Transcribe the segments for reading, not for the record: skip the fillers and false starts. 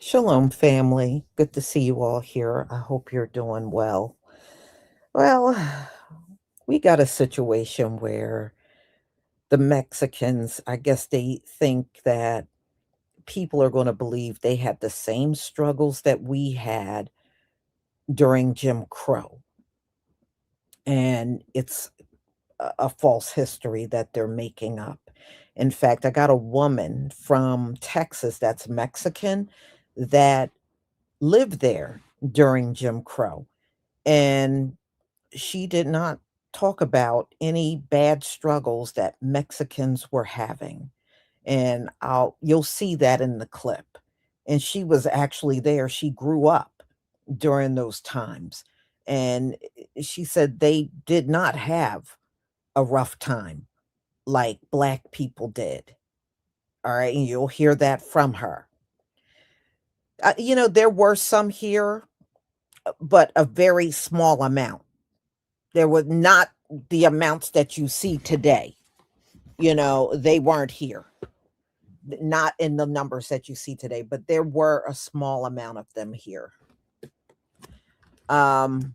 Shalom, family. Good to see you all here. I hope you're doing well. Well, we got a situation where the Mexicans, I guess they think that people are going to believe they had the same struggles that we had during Jim Crow. And it's a false history that they're making up. In fact, I got a woman from Texas that's Mexican that lived there during Jim Crow. And she did not talk about any bad struggles that Mexicans were having. And you'll see that in the clip. And she was actually there. She grew up during those times. And she said they did not have a rough time like black people did. All right. And you'll hear that from her. There were some here, but a very small amount. There were not the amounts that you see today. They weren't here, not in the numbers that you see today, but there were a small amount of them here. Um,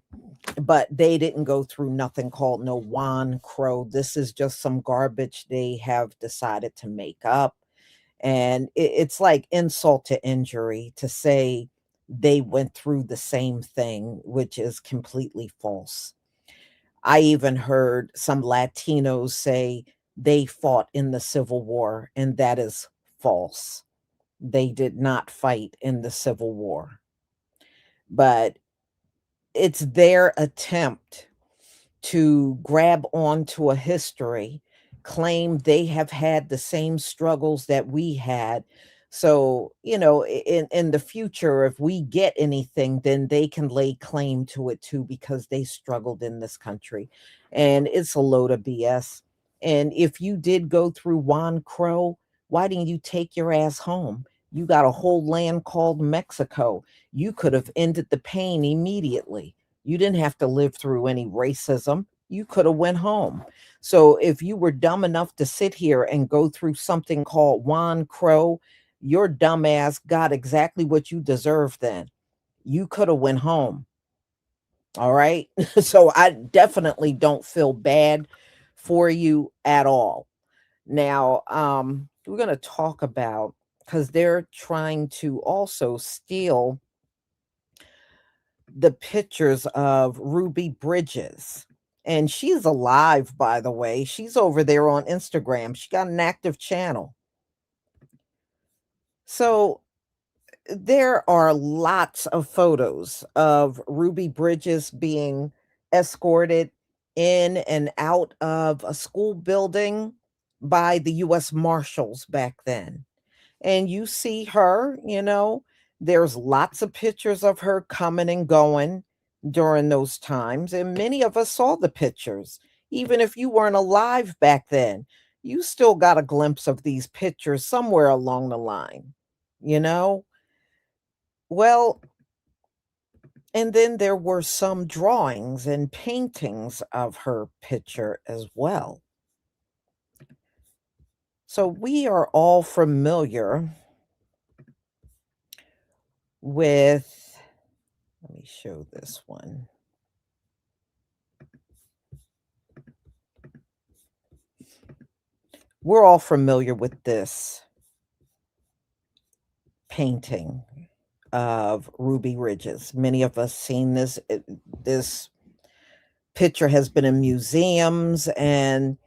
but they didn't go through nothing called no Juan Crow. This is just some garbage they have decided to make up. And it's like insult to injury to say they went through the same thing, which is completely false. I even heard some Latinos say they fought in the Civil War, and that is false. They did not fight in the Civil War. But it's their attempt to grab onto a history, claim they have had the same struggles that we had. So, in the future, if we get anything, then they can lay claim to it too because they struggled in this country. And it's a load of BS. And if you did go through Juan Crow, why didn't you take your ass home? You got a whole land called Mexico. You could have ended the pain immediately. You didn't have to live through any racism. You could have went home. So if you were dumb enough to sit here and go through something called Juan Crow, your dumb ass got exactly what you deserved then. You could have went home. All right. So I definitely don't feel bad for you at all. Now, we're going to talk about because they're trying to also steal the pictures of Ruby Bridges. And she's alive, by the way. She's over there on Instagram. She got an active channel. So there are lots of photos of Ruby Bridges being escorted in and out of a school building by the US Marshals back then. And you see her, there's lots of pictures of her coming and going during those times. And many of us saw the pictures. Even if you weren't alive back then, you still got a glimpse of these pictures somewhere along the line, you know? Well, and then there were some drawings and paintings of her picture as well. So we are all familiar with, let me show this one. We're all familiar with this painting of Ruby Ridges. Many of us seen this. This picture has been in museums, and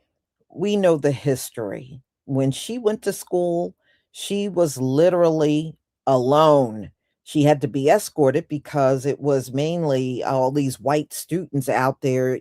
we know the history. When she went to school, she was literally alone. She had to be escorted because it was mainly all these white students out there,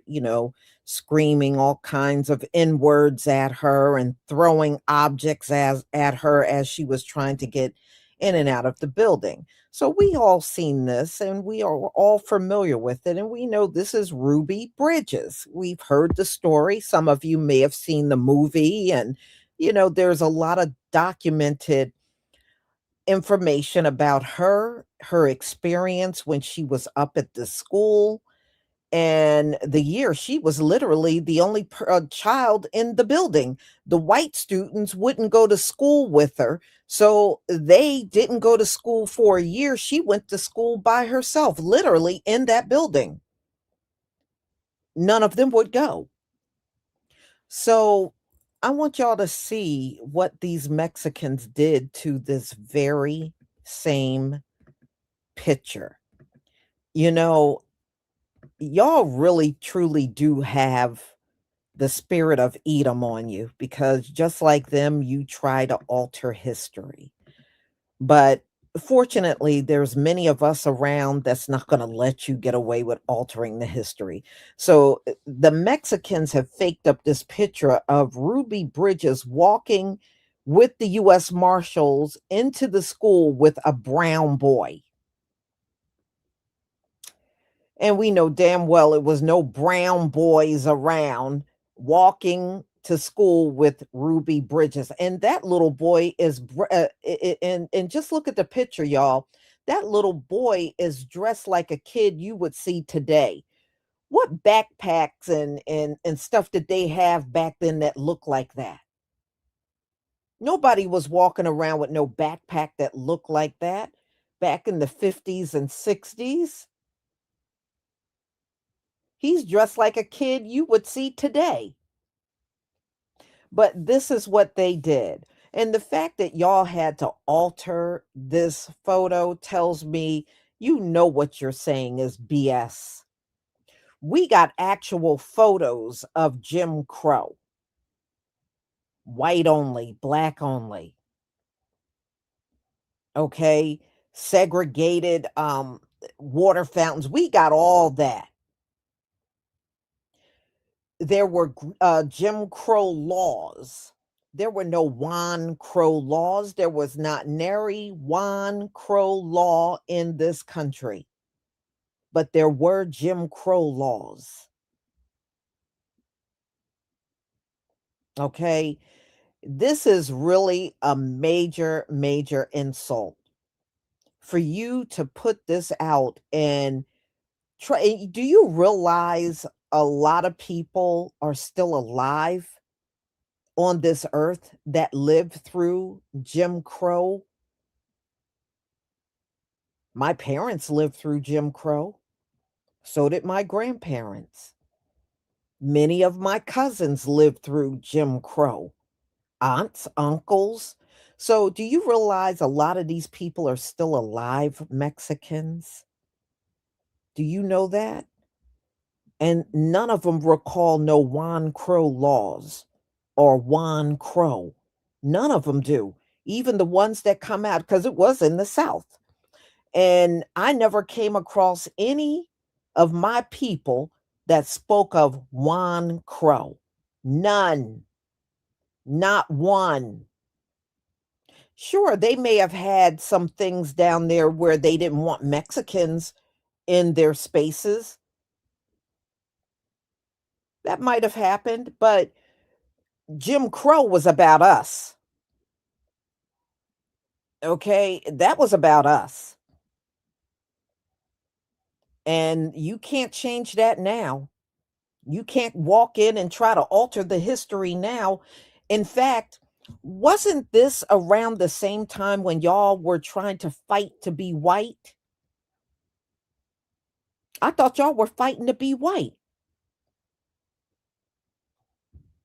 screaming all kinds of N words at her and throwing objects at her as she was trying to get in and out of the building. So we all seen this and we are all familiar with it. And we know this is Ruby Bridges. We've heard the story. Some of you may have seen the movie, and there's a lot of documented information about her experience when she was up at the school. and the year she was literally the only child in the building. The white students wouldn't go to school with her, so they didn't go to school for a year. She went to school by herself, literally in that building. None of them would go. So I want y'all to see what these Mexicans did to this very same picture. You know, y'all really truly do have the spirit of Edom on you, because just like them, you try to alter history. But fortunately, there's many of us around that's not going to let you get away with altering the history. So the Mexicans have faked up this picture of Ruby Bridges walking with the US Marshals into the school with a brown boy. And we know damn well it was no brown boys around walking to school with Ruby Bridges. And that little boy is, and just look at the picture, y'all. That little boy is dressed like a kid you would see today. What backpacks and stuff did they have back then that looked like that? Nobody was walking around with no backpack that looked like that back in the 50s and 60s. He's dressed like a kid you would see today. But this is what they did. And the fact that y'all had to alter this photo tells me you know what you're saying is BS. We got actual photos of Jim Crow, white only, black only, okay? Segregated water fountains. We got all that. There were Jim Crow laws. There were no Juan Crow laws. There was not nary Juan Crow law in this country, but there were Jim Crow laws. Okay. This is really a major, major insult for you to put this out and try. Do you realize a lot of people are still alive on this earth that lived through Jim Crow? My parents lived through Jim Crow. So did my grandparents. Many of my cousins lived through Jim Crow, aunts, uncles. So, do you realize a lot of these people are still alive, Mexicans? Do you know that? And none of them recall no Juan Crow laws or Juan Crow. None of them do. Even the ones that come out, because it was in the South. And I never came across any of my people that spoke of Juan Crow. None. Not one. Sure, they may have had some things down there where they didn't want Mexicans in their spaces. That might have happened, but Jim Crow was about us. Okay, that was about us. And you can't change that now. You can't walk in and try to alter the history now. In fact, wasn't this around the same time when y'all were trying to fight to be white? I thought y'all were fighting to be white.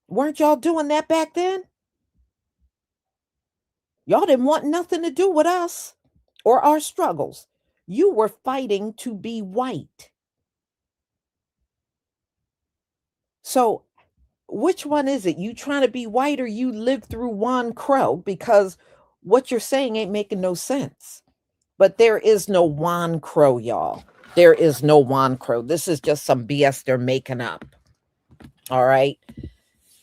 Weren't y'all doing that back then? Y'all didn't want nothing to do with us or our struggles. You were fighting to be white. So, which one is it? You trying to be white or you live through Juan Crow? Because what you're saying ain't making no sense. But there is no Juan Crow, y'all. There is no Juan Crow. This is just some BS they're making up. All right.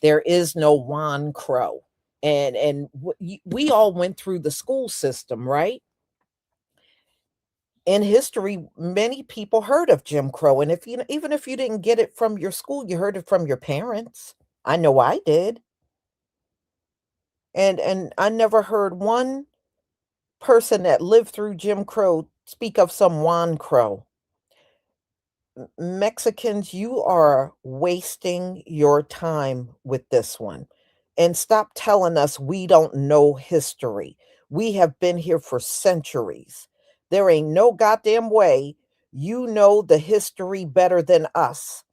There is no Juan Crow. And we all went through the school system, right? In history, many people heard of Jim Crow. And if you even if you didn't get it from your school, you heard it from your parents. I know I did. And I never heard one person that lived through Jim Crow speak of some Juan Crow. Mexicans, you are wasting your time with this one. And stop telling us we don't know history. We have been here for centuries. There ain't no goddamn way you know the history better than us.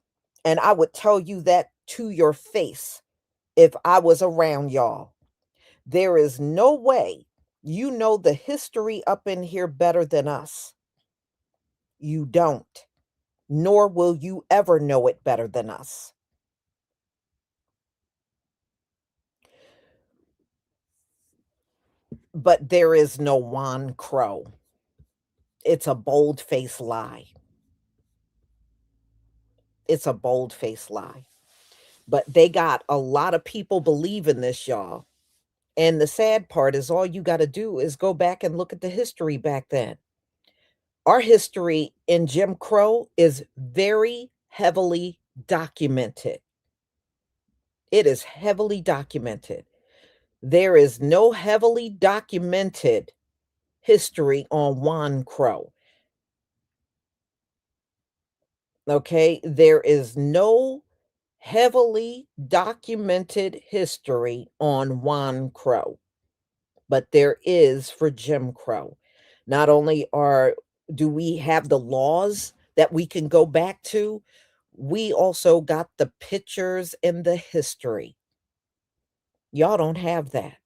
And I would tell you that to your face if I was around y'all. There is no way you know the history up in here better than us. You don't, nor will you ever know it better than us. But there is no Juan Crow. It's a bold-faced lie. It's a bold-faced lie. But they got a lot of people believing this, y'all. And the sad part is all you got to do is go back and look at the history back then. Our history in Jim Crow is very heavily documented. It is heavily documented. There is no heavily documented history on Juan Crow. Okay, there is no heavily documented history on Juan Crow, but there is for Jim Crow. Not only are do we have the laws that we can go back to, we also got the pictures and the history. Y'all don't have that.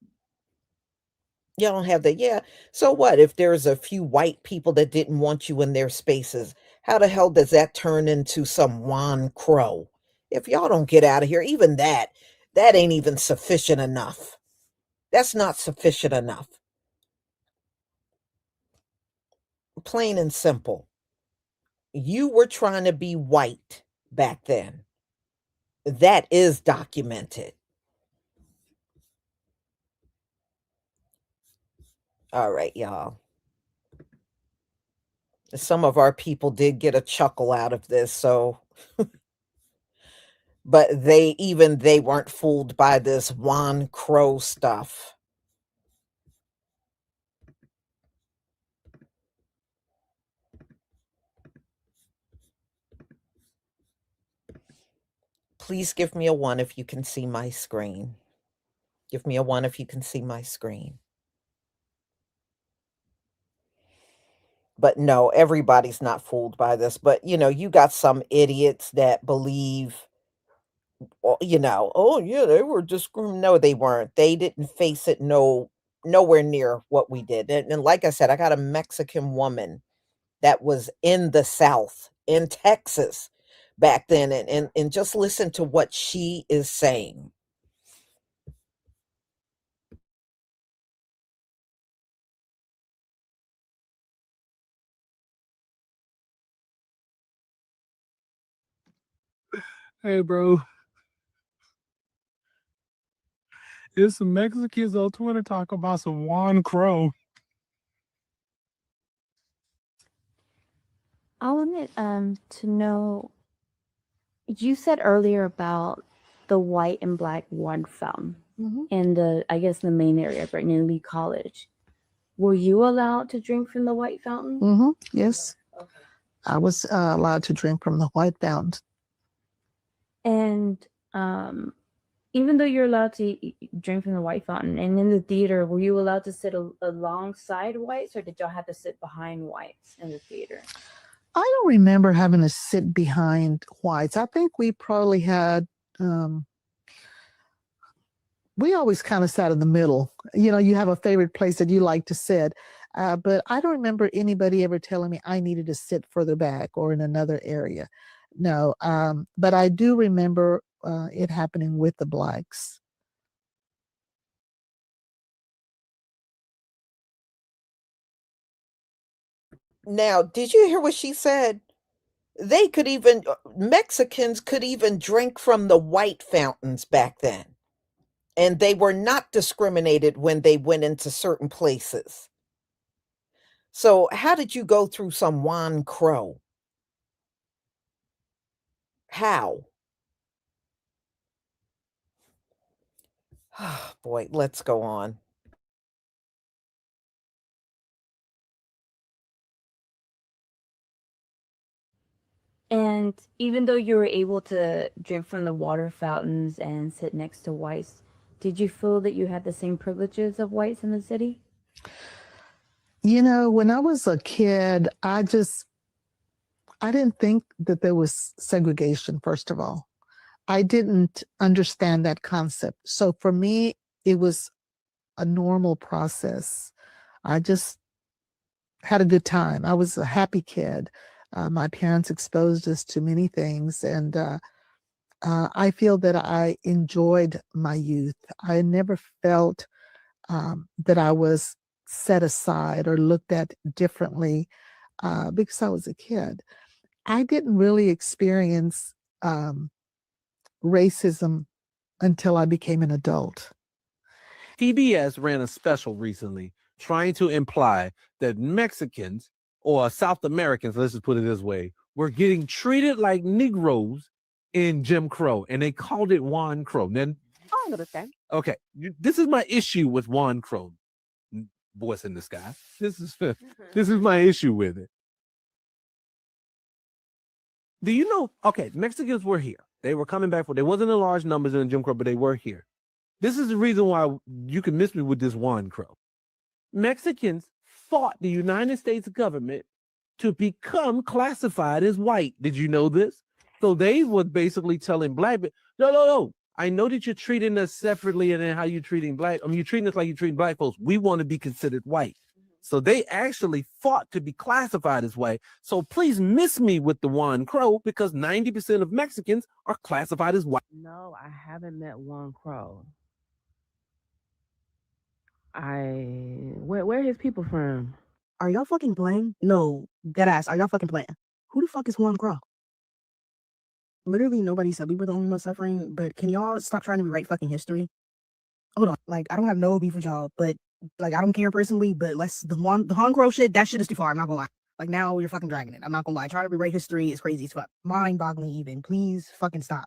Y'all don't have that. Yeah. So what if there's a few white people that didn't want you in their spaces? How the hell does that turn into some Juan Crow? If y'all don't get out of here, even that ain't even sufficient enough. That's not sufficient enough. Plain and simple. You were trying to be white back then. That is documented. All right, y'all. Some of our people did get a chuckle out of this, so but they weren't fooled by this Juan Crow stuff. Please give me a 1 if you can see my screen. Give me a 1 if you can see my screen. But no, everybody's not fooled by this, but, you got some idiots that believe, "Oh, yeah, they were no, they weren't. They didn't face it nowhere near what we did." And like I said, I got a Mexican woman that was in the South, in Texas back then, and just listen to what she is saying. Hey, bro, it's some Mexicans on Twitter talk about some Juan Crow. I wanted to know, you said earlier about the white and black water fountain in the, I guess, the main area of Brittany Lee College. Were you allowed to drink from the white fountain? Yes, I was allowed to drink from the white fountain. And even though you're allowed to drink from the white fountain, and in the theater, were you allowed to sit alongside whites, or did y'all have to sit behind whites in the theater? I don't remember having to sit behind whites. I think we probably had, we always kind of sat in the middle. You have a favorite place that you like to sit. But I don't remember anybody ever telling me I needed to sit further back or in another area. No, but I do remember it happening with the blacks. Now, did you hear what she said? They could even Mexicans could even drink from the white fountains back then. And they were not discriminated when they went into certain places. So, how did you go through some Juan Crow? How? Boy, let's go on. And even though you were able to drink from the water fountains and sit next to whites, did you feel that you had the same privileges of whites in the city? You know, when I was a kid, I didn't think that there was segregation, first of all. I didn't understand that concept. So for me, it was a normal process. I just had a good time. I was a happy kid. My parents exposed us to many things, and I feel that I enjoyed my youth. I never felt that I was set aside or looked at differently because I was a kid. I didn't really experience um, racism until I became an adult. PBS ran a special recently trying to imply that Mexicans or South Americans, let's just put it this way, were getting treated like Negroes in Jim Crow, and they called it Juan Crow. Then, I understand. okay, this is my issue with Juan Crow, voice in the sky. This is my issue with it. Do you know? Okay, Mexicans were here. They were coming back they wasn't in large numbers in Jim Crow, but they were here. This is the reason why you can miss me with this Juan Crow. Mexicans fought the United States government to become classified as white. Did you know this? So they were basically telling black people, no. I know that you're treating us separately and then how you're treating you're treating us like you're treating black folks. We want to be considered white. So they actually fought to be classified as white. So please miss me with the Juan Crow because 90% of Mexicans are classified as white. No, I haven't met Juan Crow. Where his people from? Are y'all fucking playing? No, deadass. Are y'all fucking playing? Who the fuck is Juan Crow? Literally nobody said we were the only ones suffering, but can y'all stop trying to rewrite fucking history? Hold on. Like, I don't have no beef with y'all, but like, I don't care personally, but the Juan Crow shit, that shit is too far. I'm not gonna lie. Like, now you're fucking dragging it. I'm not gonna lie. Trying to rewrite history is crazy as fuck. Mind boggling even. Please fucking stop.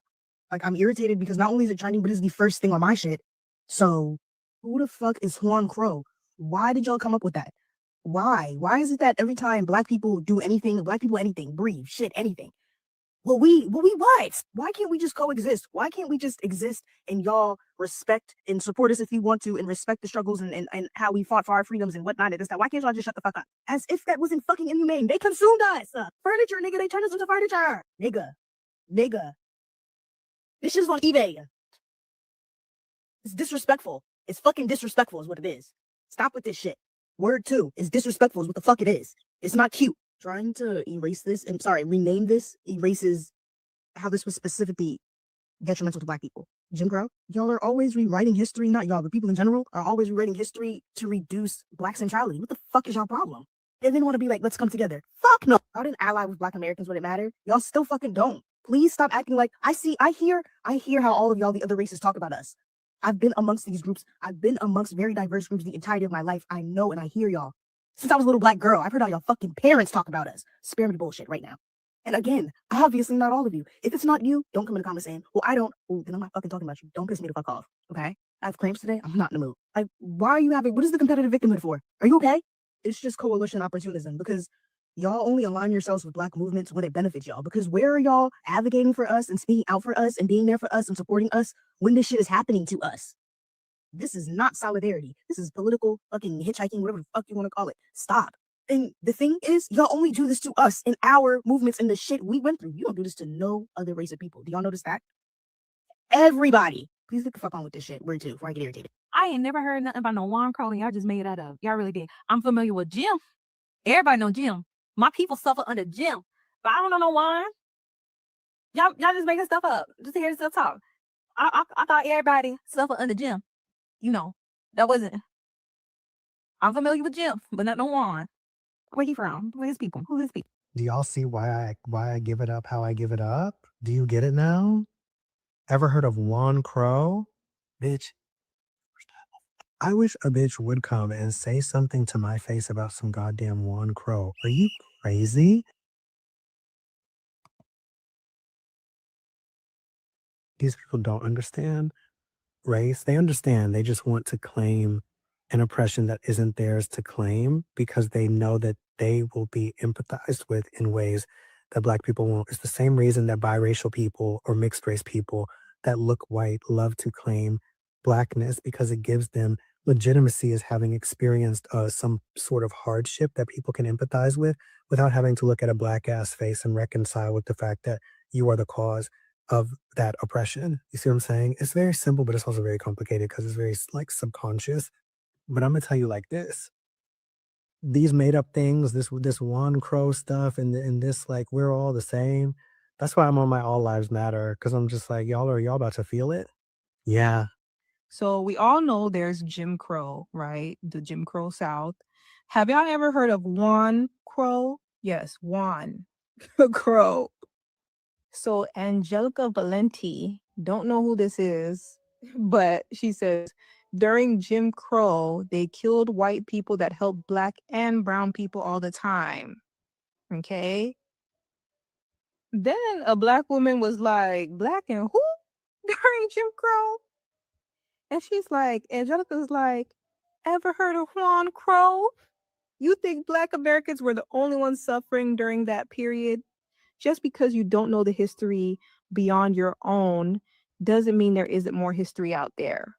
Like, I'm irritated because not only is it trending, but it's the first thing on my shit. So, who the fuck is Juan Crow? Why did y'all come up with that? Why? Why is it that every time black people do anything, breathe, shit, anything? Well, we what? Why can't we just coexist? Why can't we just exist and y'all respect and support us if you want to and respect the struggles and how we fought for our freedoms and whatnot and this, that? Why can't y'all just shut the fuck up? As if that wasn't fucking inhumane. They consumed us. Furniture, nigga. They turned us into furniture. Nigga. This shit's on eBay. It's disrespectful. It's fucking disrespectful is what it is. Stop with this shit. Word 2 is disrespectful is what the fuck it is. It's not cute. Trying to rename this erases how this was specifically detrimental to black people. Jim Crow, y'all are always rewriting history, not y'all, but people in general are always rewriting history to reduce black centrality. What the fuck is y'all problem? And then want to be like, let's come together. Fuck no. Y'all didn't ally with black Americans when it mattered. Y'all still fucking don't. Please stop acting like I hear how all of y'all, the other races, talk about us. I've been amongst these groups. I've been amongst very diverse groups the entirety of my life. I know and I hear y'all. Since I was a little black girl, I've heard all y'all fucking parents talk about us. Spare me the bullshit right now. And again, obviously not all of you. If it's not you, don't come in the comments saying, well, I don't. Well, then I'm not fucking talking about you. Don't piss me the fuck off, okay? I have claims today. I'm not in the mood. Like, why are you what is the competitive victimhood for? Are you okay? It's just coalition opportunism because y'all only align yourselves with black movements when it benefits y'all. Because where are y'all advocating for us and speaking out for us and being there for us and supporting us when this shit is happening to us? This is not solidarity. This is political fucking hitchhiking, whatever the fuck you want to call it. Stop. And the thing is, y'all only do this to us in our movements and the shit we went through. You don't do this to no other race of people. Do y'all notice that? Everybody. Please get the fuck on with this shit. Word 2 before I get irritated. I ain't never heard nothing about no Juan Crow. Y'all just made that up. Y'all really did. I'm familiar with Jim. Everybody know Jim. My people suffer under Jim. But I don't know no Juan. Y'all just making stuff up. Just hear stuff talk. I thought everybody suffer under Jim. You know, that wasn't. I'm familiar with Jim, but not no Juan. Where he from? Where's his people? Who's his people? Do y'all see why I give it up how I give it up? Do you get it now? Ever heard of Juan Crow? Bitch. I wish a bitch would come and say something to my face about some goddamn Juan Crow. Are you crazy? These people don't understand race. They understand. They just want to claim an oppression that isn't theirs to claim because they know that they will be empathized with in ways that Black people won't. It's the same reason that biracial people or mixed race people that look white love to claim Blackness, because it gives them legitimacy as having experienced some sort of hardship that people can empathize with without having to look at a Black ass face and reconcile with the fact that you are the cause of that oppression. You see what I'm saying? It's very simple, but it's also very complicated because it's very like subconscious. But I'm gonna tell you like this: these made up things, this Juan Crow stuff, and this like we're all the same. That's why I'm on my All Lives Matter, because I'm just like y'all about to feel it. Yeah, So we all know there's Jim Crow, right? The Jim Crow South. Have y'all ever heard of Juan Crow? Yes, Juan Crow. So Angelica Valenti, don't know who this is, but she says during Jim Crow, they killed white people that helped Black and brown people all the time. Okay. Then a Black woman was like, Black and who during Jim Crow? And she's like, Angelica's like, ever heard of Juan Crow? You think Black Americans were the only ones suffering during that period? Just because you don't know the history beyond your own doesn't mean there isn't more history out there.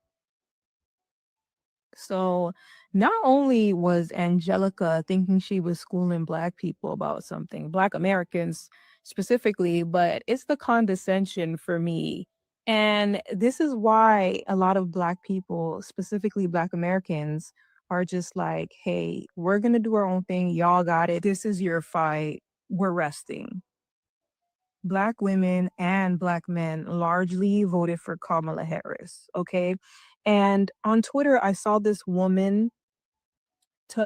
So not only was Angelica thinking she was schooling Black people about something, Black Americans specifically, but it's the condescension for me. And this is why a lot of Black people, specifically Black Americans, are just like, hey, we're going to do our own thing. Y'all got it. This is your fight. We're resting. Black women and Black men largely voted for Kamala Harris. Okay. And on Twitter, I saw this woman.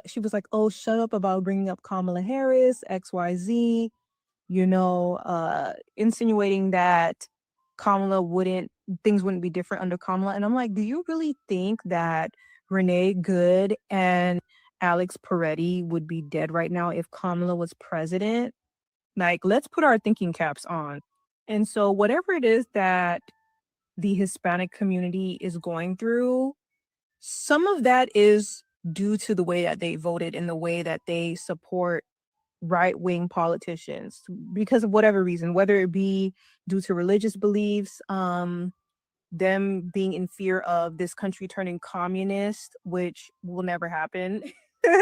She was like, oh, shut up about bringing up Kamala Harris, XYZ, insinuating that things wouldn't be different under Kamala. And I'm like, do you really think that Renee Good and Alex Peretti would be dead right now if Kamala was president? Like, let's put our thinking caps on. And so whatever it is that the Hispanic community is going through, some of that is due to the way that they voted and the way that they support right-wing politicians because of whatever reason, whether it be due to religious beliefs, them being in fear of this country turning communist, which will never happen.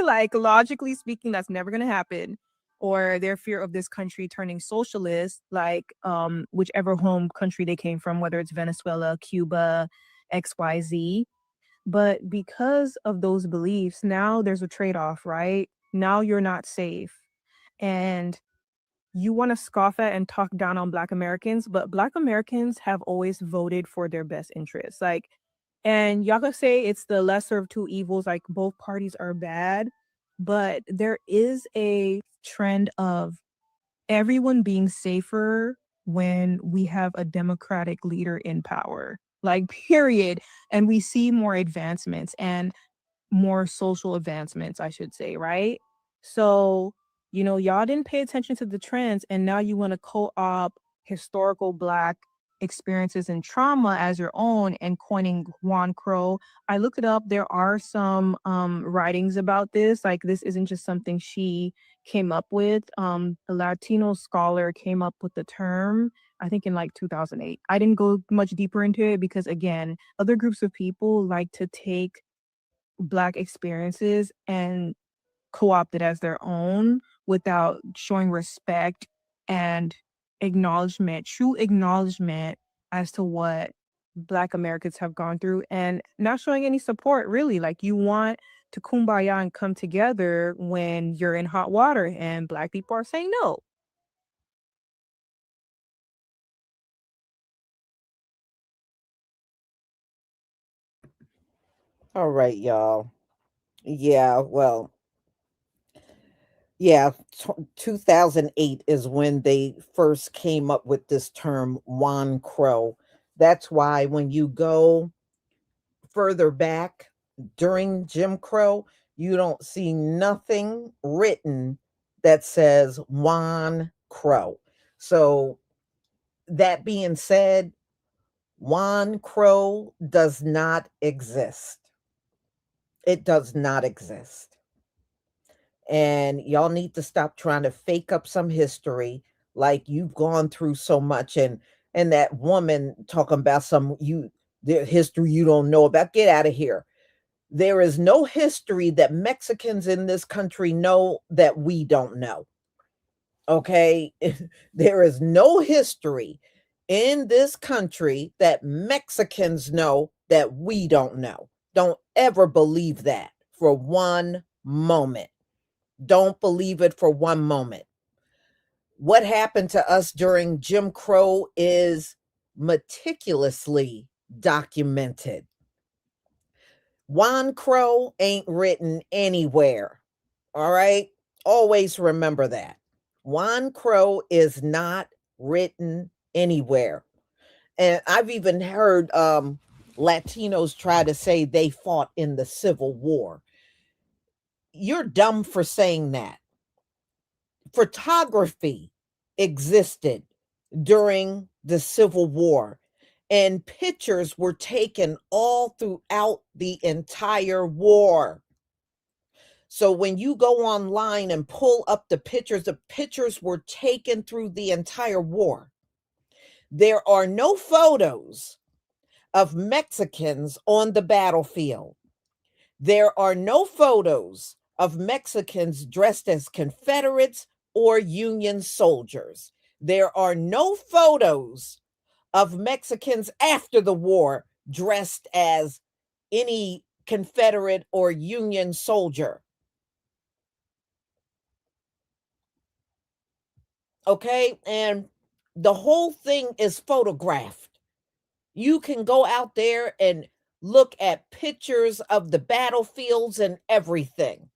Like, logically speaking, that's never going to happen. Or their fear of this country turning socialist, like whichever home country they came from, whether it's Venezuela, Cuba, XYZ. But because of those beliefs, now there's a trade-off, right? Now you're not safe. And you want to scoff at and talk down on Black Americans, but Black Americans have always voted for their best interests. Like, and y'all could say it's the lesser of two evils, like both parties are bad, but there is a trend of everyone being safer when we have a democratic leader in power, like, period. And we see more advancements and more social advancements, I should say, right? So, y'all didn't pay attention to the trends, and now you want to co-opt historical Black experiences and trauma as your own and coining Juan Crow. I looked it up. There are some writings about this. Like, this isn't just something she came up with. A Latino scholar came up with the term, I think in like 2008. I didn't go much deeper into it because, again, other groups of people like to take Black experiences and co-opt it as their own without showing respect and true acknowledgement as to what Black Americans have gone through, and not showing any support, really. Like, you want to kumbaya and come together when you're in hot water, and Black people are saying no. All right, y'all. Yeah, well, yeah, 2008 is when they first came up with this term Juan Crow. That's why when you go further back during Jim Crow, you don't see nothing written that says Juan Crow. So, that being said, Juan Crow does not exist. It does not exist. And y'all need to stop trying to fake up some history. like you've gone through so much, and that woman talking about the history you don't know about. Get out of here. There is no history that Mexicans in this country know that we don't know. Okay? There is no history in this country that Mexicans know that we don't know. Don't ever believe that for one moment. Don't believe it for one moment. What happened to us during Jim Crow is meticulously documented. Juan Crow ain't written anywhere. All right? Always remember that. Juan Crow is not written anywhere. And I've even heard Latinos try to say they fought in the Civil War. You're dumb for saying that. Photography existed during the Civil War, and pictures were taken all throughout the entire war. So when you go online and pull up the pictures were taken through the entire war. There are no photos of Mexicans on the battlefield. There are no photos of Mexicans dressed as Confederates or Union soldiers. There are no photos of Mexicans after the war dressed as any Confederate or Union soldier. Okay? And the whole thing is photographed. You can go out there and look at pictures of the battlefields and everything.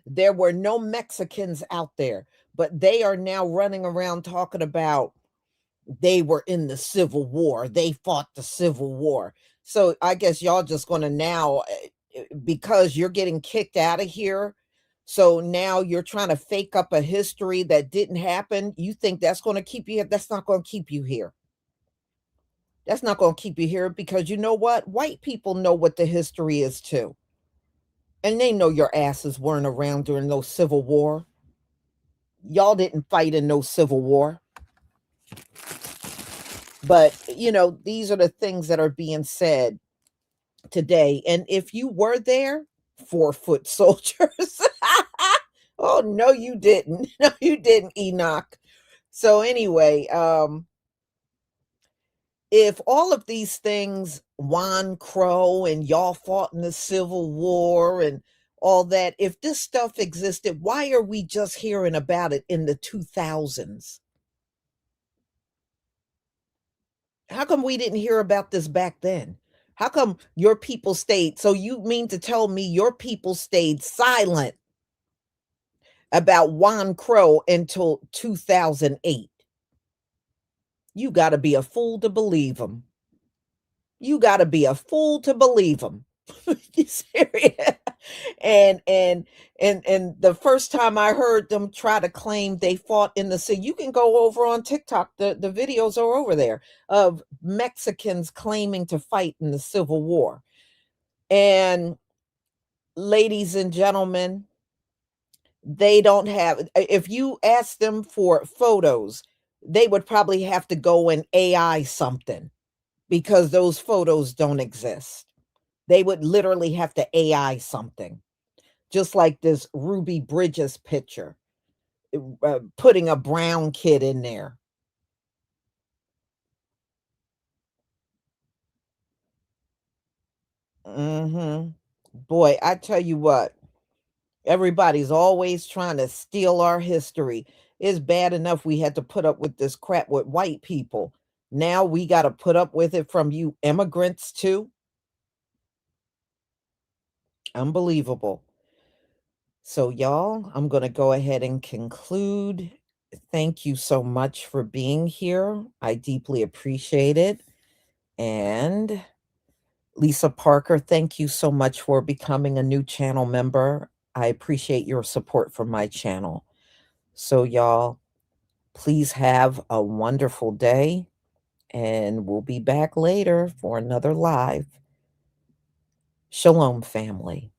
There were no Mexicans out there, but they are now running around talking about they were in the Civil War. They fought the Civil War. So I guess y'all just going to now, because you're getting kicked out of here, so now you're trying to fake up a history that didn't happen. You think that's going to keep you here? That's not going to keep you here. That's not going to keep you here, because you know what? White people know what the history is too. And they know your asses weren't around during no Civil War. Y'all didn't fight in no Civil War. But, these are the things that are being said today. And if you were there, 4-foot soldiers. Oh, no, you didn't. No, you didn't, Enoch. So anyway, if all of these things, Juan Crow and y'all fought in the Civil War and all that, if this stuff existed, why are we just hearing about it in the 2000s? How come we didn't hear about this back then? How come your people stayed? So you mean to tell me your people stayed silent about Juan Crow until 2008? You got to be a fool to believe them. You got to be a fool to believe them. You serious? And the first time I heard them try to claim they fought in the city, you can go over on TikTok. The videos are over there of Mexicans claiming to fight in the Civil War. And ladies and gentlemen, they don't have, if you ask them for photos, they would probably have to go and AI something, because those photos don't exist. They would literally have to AI something, just like this Ruby Bridges picture, putting a brown kid in there. Boy, I tell you what, everybody's always trying to steal our history. It's bad enough we had to put up with this crap with white people. Now we got to put up with it from you immigrants too. Unbelievable. So, y'all, I'm going to go ahead and conclude. Thank you so much for being here. I deeply appreciate it. And Lisa Parker, thank you so much for becoming a new channel member. I appreciate your support for my channel. So, y'all, please have a wonderful day. And we'll be back later for another live. Shalom, family.